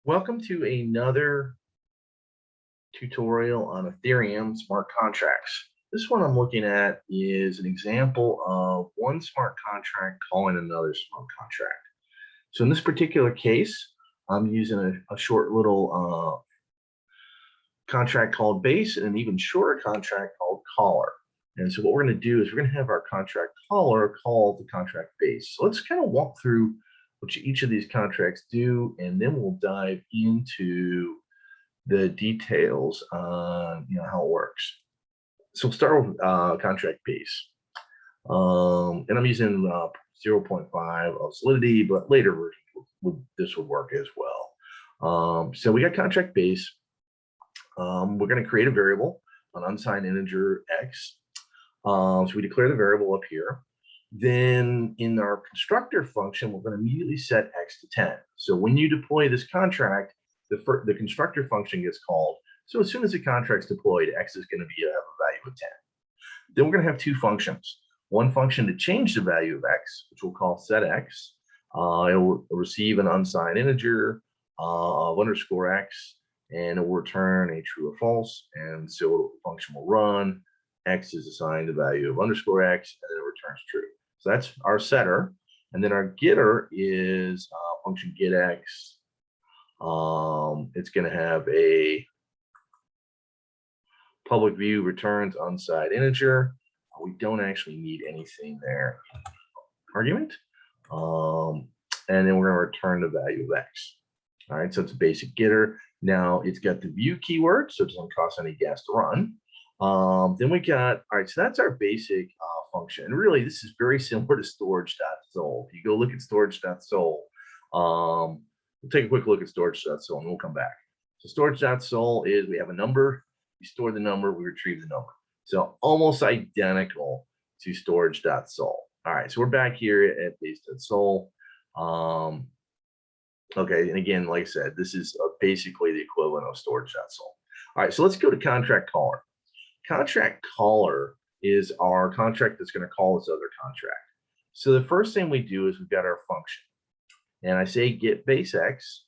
Welcome to another tutorial on Ethereum Smart Contracts. This one I'm looking at is an example of one smart contract calling another smart contract. So in this particular case, I'm using a short little contract called base and an even shorter contract called caller. And so what we're going to do is we're going to have our contract caller call the contract base. So let's kind of walk through what each of these contracts do, and then we'll dive into the details on how it works. So we'll start with contract base. And I'm using 0.5 of Solidity, but later versions this would work as well. So we got contract base. We're going to create a variable, an unsigned integer x. So we declare the variable up here. Then in our constructor function, we're going to immediately set x to 10. So when you deploy this contract, the constructor function gets called. So as soon as the contract's deployed, x is going to have a value of 10. Then we're going to have two functions. One function to change the value of x, which we'll call setX. It will receive an unsigned integer of underscore x, and it will return a true or false. And so the function will run. X is assigned the value of underscore x, and then it returns true. So that's our setter. And then our getter is function getX. It's going to have a public view returns unsigned integer. We don't actually need anything there. Argument. And then we're going to return the value of x. All right, so it's a basic getter. Now it's got the view keyword, so it doesn't cost any gas to run. Then we got, all right, so that's our basic function. And really, this is very similar to storage.sol. If you go look at storage.sol, we'll take a quick look at storage.sol and we'll come back. So storage.sol is we have a number, we store the number, we retrieve the number. So almost identical to storage.sol. All right, so we're back here at base.sol. Okay, and again, like I said, this is basically the equivalent of storage.sol. All right, so let's go to contract caller. Contract caller is our contract that's going to call this other contract. So the first thing we do is we've got our function, and I say get base x,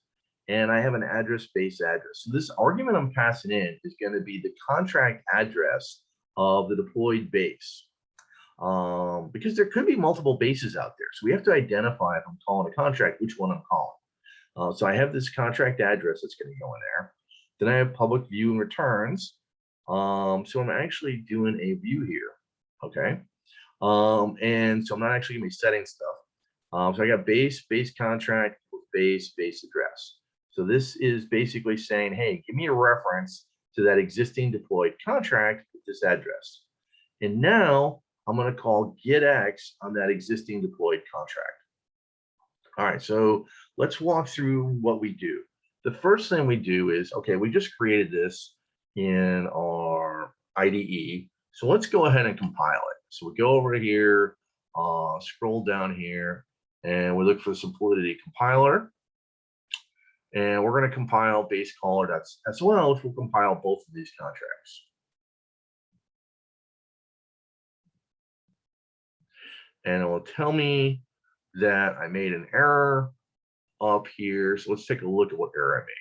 and I have an address base address. So this argument I'm passing in is going to be the contract address of the deployed base, because there could be multiple bases out there. So we have to identify if I'm calling a contract, which one I'm calling. So I have this contract address that's going to go in there. Then I have public view and returns. So I'm actually doing a view here, okay? And so I'm not actually gonna be setting stuff. So I got base contract with base address. So this is basically saying, hey, give me a reference to that existing deployed contract with this address. And now I'm gonna call getX on that existing deployed contract. All right, so let's walk through what we do. The first thing we do is, okay, we just created this in our IDE. So let's go ahead and compile it. So we go over here, scroll down here, and we look for the Solidity compiler. And we're going to compile base caller.sol, which will compile both of these contracts. And it will tell me that I made an error up here. So let's take a look at what error I made.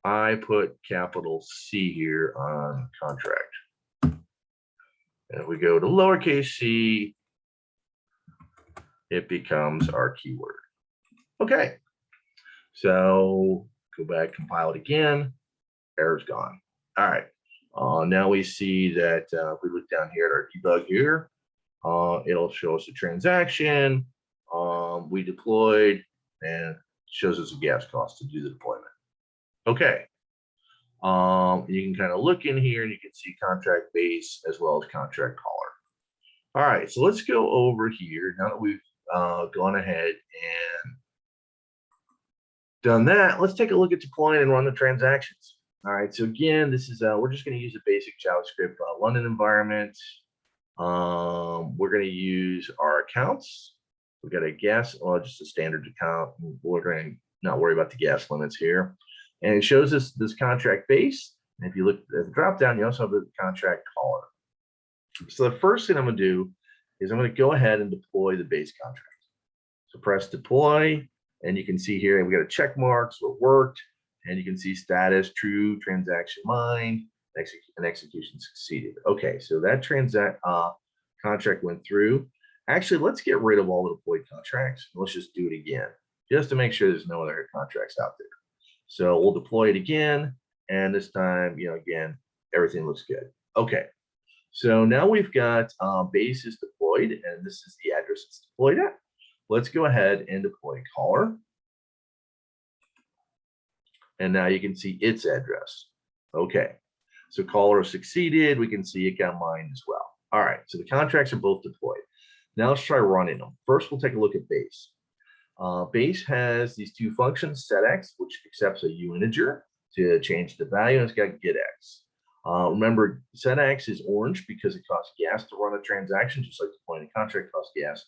I put capital C here on contract. And if we go to lowercase c, it becomes our keyword. Okay, so go back, compile it again. Error's gone. All right. Now we see that if we look down here at our debug here, it'll show us a transaction. We deployed, and shows us a gas cost to do the deployment. Okay. You can kind of look in here and you can see contract base as well as contract caller. All right, so let's go over here now that we've gone ahead and done that. Let's take a look at deploying and run the transactions. All right, so again, this is we're just going to use a basic JavaScript London environment. We're going to use our accounts. We've got a gas, just a standard account. We're going to not worry about the gas limits here. And it shows us this contract base, And if you look at the drop down, you also have the contract caller. So the first thing I'm going to do is I'm going to go ahead and deploy the base contract. So press deploy, and you can see here we got a check mark, so it worked, and you can see status true, transaction mined, and execution succeeded. Okay, so that contract went through. Actually, let's get rid of all the deployed contracts. Let's just do it again, just to make sure there's no other contracts out there. So we'll deploy it again, and this time, again, everything looks good. Okay, so now we've got base is deployed, and this is the address it's deployed at. Let's go ahead and deploy caller. And now you can see its address. Okay, so caller succeeded. We can see it got mined as well. All right, so the contracts are both deployed. Now let's try running them. First, we'll take a look at base. Base has these two functions, setX, which accepts a U integer to change the value, and it's got getX. Remember, setX is orange because it costs gas to run a transaction, just like deploying a contract costs gas.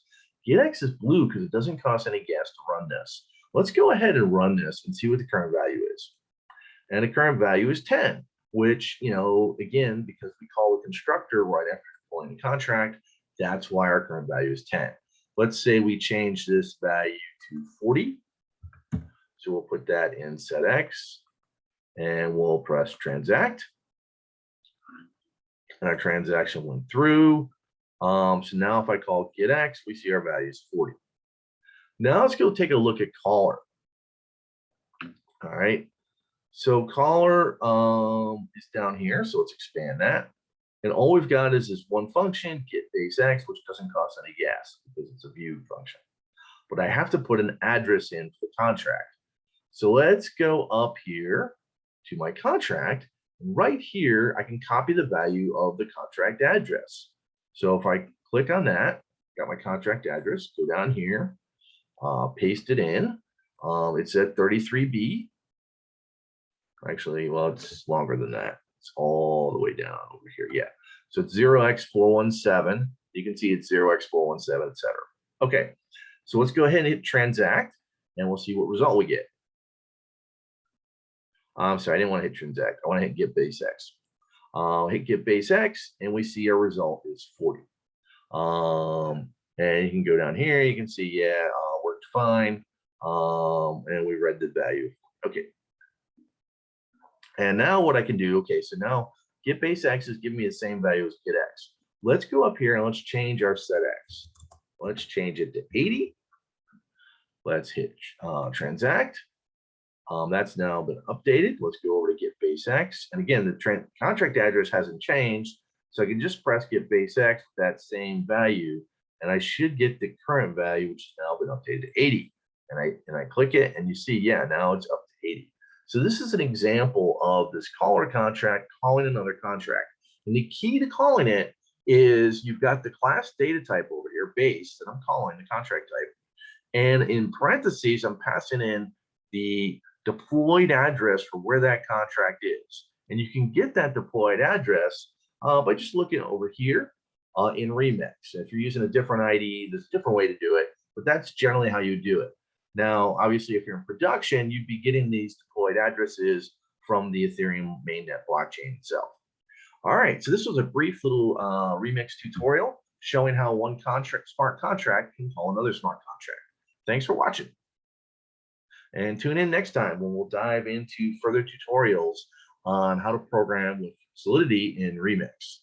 getX is blue because it doesn't cost any gas to run this. Let's go ahead and run this and see what the current value is. And the current value is 10, which, again, because we call the constructor right after deploying the contract, that's why our current value is 10. Let's say we change this value to 40. So we'll put that in setX, and we'll press transact. And our transaction went through. So now if I call getX, we see our value is 40. Now let's go take a look at caller. All right. So caller is down here. So let's expand that. And all we've got is this one function, get base X, which doesn't cost any gas because it's a view function. But I have to put an address in for the contract. So let's go up here to my contract. Right here, I can copy the value of the contract address. So if I click on that, got my contract address, go down here, paste it in. It's at 33B. Actually, well, it's longer than that. It's all the way down over here. Yeah. So it's 0x417. You can see it's 0x417, etc. Okay. So let's go ahead and hit transact, and we'll see what result we get. I'm sorry, I didn't want to hit transact. I want to hit get base X. Hit get base X, and we see our result is 40. And you can go down here. You can see, yeah, worked fine. And we read the value. Okay. And now what I can do, okay, so now get base X is giving me the same value as get X. Let's go up here and let's change our set X. Let's change it to 80. Let's hit transact. That's now been updated. Let's go over to get base X. And again, the contract address hasn't changed. So I can just press get base X with that same value. And I should get the current value, which has now been updated to 80. And I click it, and you see, yeah, now it's up to 80. So this is an example of this caller contract calling another contract. And the key to calling it is you've got the class data type over here, base, that I'm calling the contract type. And in parentheses, I'm passing in the deployed address for where that contract is. And you can get that deployed address by just looking over here in Remix. If you're using a different ID, there's a different way to do it, but that's generally how you do it. Now, obviously, if you're in production, you'd be getting these deployed addresses from the Ethereum mainnet blockchain itself. All right, so this was a brief little Remix tutorial showing how one smart contract can call another smart contract. Thanks for watching. And tune in next time when we'll dive into further tutorials on how to program with Solidity in Remix.